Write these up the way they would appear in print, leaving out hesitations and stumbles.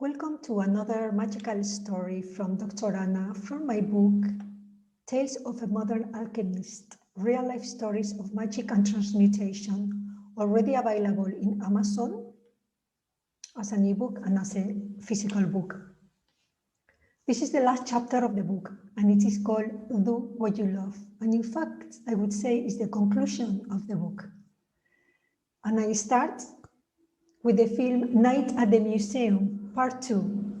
Welcome to another magical story from Dr. Anna from my book, Tales of a Modern Alchemist, Real Life Stories of Magic and Transmutation, already available in Amazon as an ebook and as a physical book. This is the last chapter of the book, and it is called Do What You Love. And in fact, I would say it's the conclusion of the book. And I start with the film Night at the Museum, Part 2.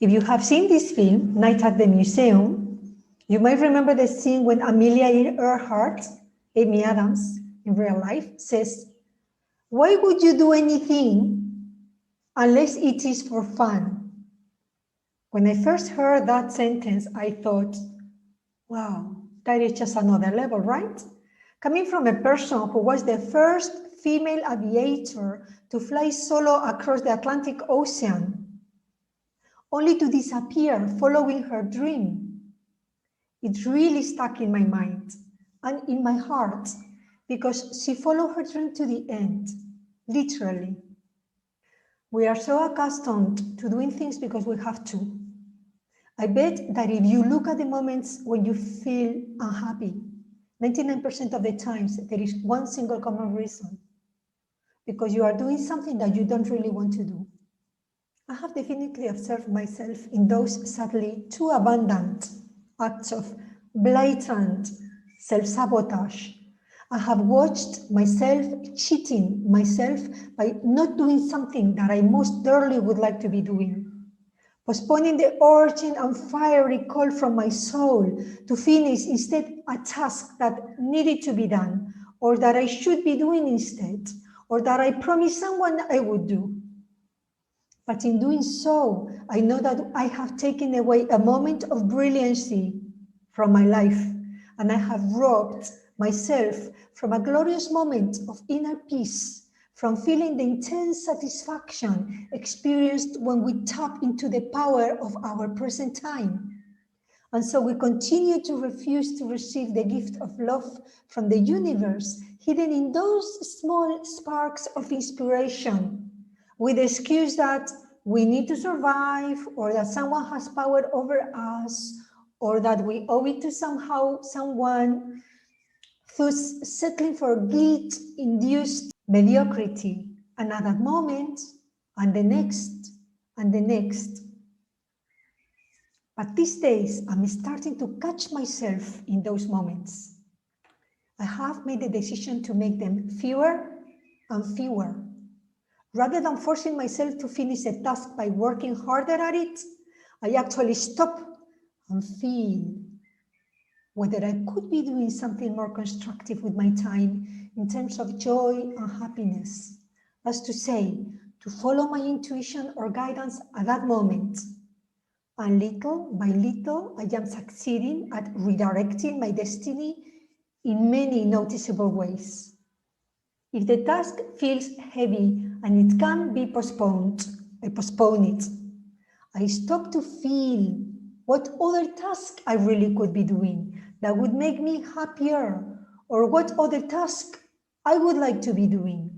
If you have seen this film, Night at the Museum, you might remember the scene when Amelia Earhart, Amy Adams, in real life, says, "Why would you do anything unless it is for fun?" When I first heard that sentence, I thought, wow, that is just another level, right? Coming from a person who was the first female aviator to fly solo across the Atlantic Ocean, only to disappear following her dream. It really stuck in my mind and in my heart because she followed her dream to the end, literally. We are so accustomed to doing things because we have to. I bet that if you look at the moments when you feel unhappy, 99% of the times there is one single common reason, because you are doing something that you don't really want to do. I have definitely observed myself in those sadly too abundant acts of blatant self-sabotage. I have watched myself cheating myself by not doing something that I most dearly would like to be doing, postponing the urgent and fiery call from my soul to finish instead a task that needed to be done, or that I should be doing instead, or that I promised someone I would do. But in doing so, I know that I have taken away a moment of brilliancy from my life, and I have robbed myself from a glorious moment of inner peace, from feeling the intense satisfaction experienced when we tap into the power of our present time. And so we continue to refuse to receive the gift of love from the universe, hidden in those small sparks of inspiration, with the excuse that we need to survive, or that someone has power over us, or that we owe it to someone, thus settling for guilt-induced mediocrity, and at that moment, and the next, and the next. But these days, I'm starting to catch myself in those moments. I have made the decision to make them fewer and fewer. Rather than forcing myself to finish a task by working harder at it, I actually stop and feel whether I could be doing something more constructive with my time in terms of joy and happiness. As to say, to follow my intuition or guidance at that moment. And little by little, I am succeeding at redirecting my destiny in many noticeable ways. If the task feels heavy and it can be postponed, I postpone it. I stop to feel what other task I really could be doing that would make me happier, or what other task I would like to be doing.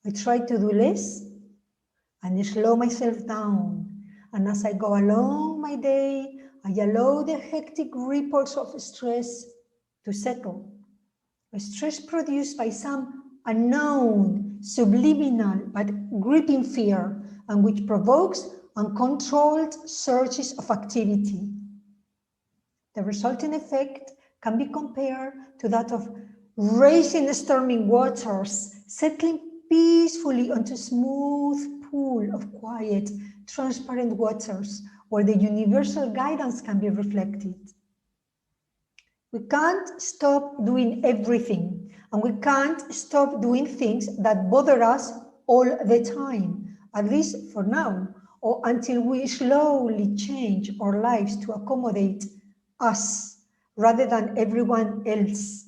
I try to do less and slow myself down. And as I go along my day, I allow the hectic ripples of stress to settle. A stress produced by some unknown, subliminal, but gripping fear, and which provokes uncontrolled surges of activity. The resulting effect can be compared to that of racing storming waters, settling peacefully onto a smooth pool of quiet, transparent waters, where the universal guidance can be reflected. We can't stop doing everything, and we can't stop doing things that bother us all the time, at least for now, or until we slowly change our lives to accommodate us rather than everyone else.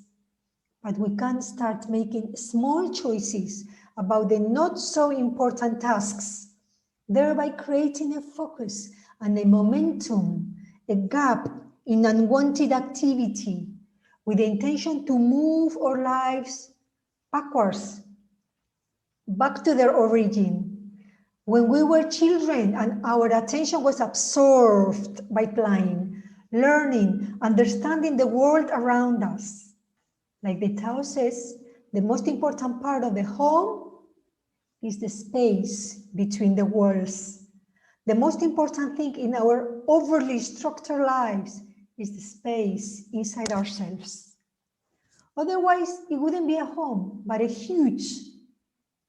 But we can start making small choices about the not so important tasks, thereby creating a focus and a momentum, a gap in unwanted activity, with the intention to move our lives backwards, back to their origin, when we were children and our attention was absorbed by playing, learning, understanding the world around us. Like the Tao says, the most important part of the home is the space between the walls. The most important thing in our overly structured lives is the space inside ourselves. Otherwise, it wouldn't be a home, but a huge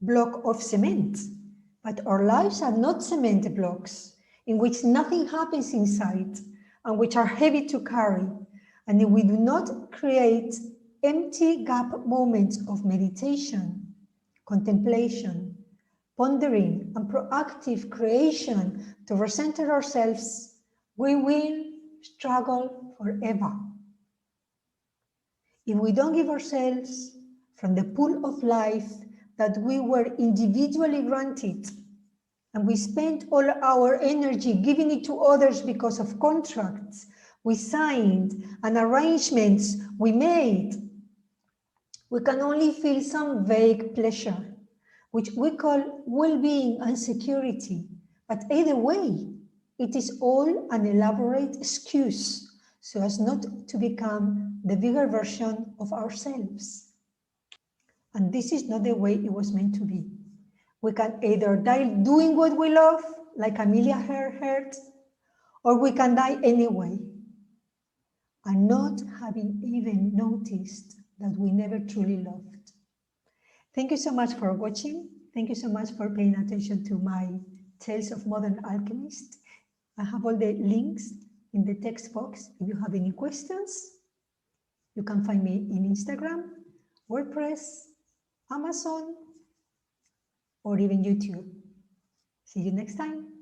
block of cement. But our lives are not cement blocks in which nothing happens inside and which are heavy to carry. And if we do not create empty gap moments of meditation, contemplation, pondering, and proactive creation to recenter ourselves, we will struggle forever. If we don't give ourselves from the pool of life that we were individually granted, and we spent all our energy giving it to others because of contracts we signed and arrangements we made, we can only feel some vague pleasure, which we call well-being and security. But either way, it is all an elaborate excuse so as not to become the bigger version of ourselves. And this is not the way it was meant to be. We can either die doing what we love, like Amelia Earhart, or we can die anyway, and not having even noticed that we never truly loved. Thank you so much for watching. Thank you so much for paying attention to my Tales of Modern Alchemist. I have all the links in the text box. If you have any questions, you can find me in Instagram, WordPress, Amazon, or even YouTube. See you next time.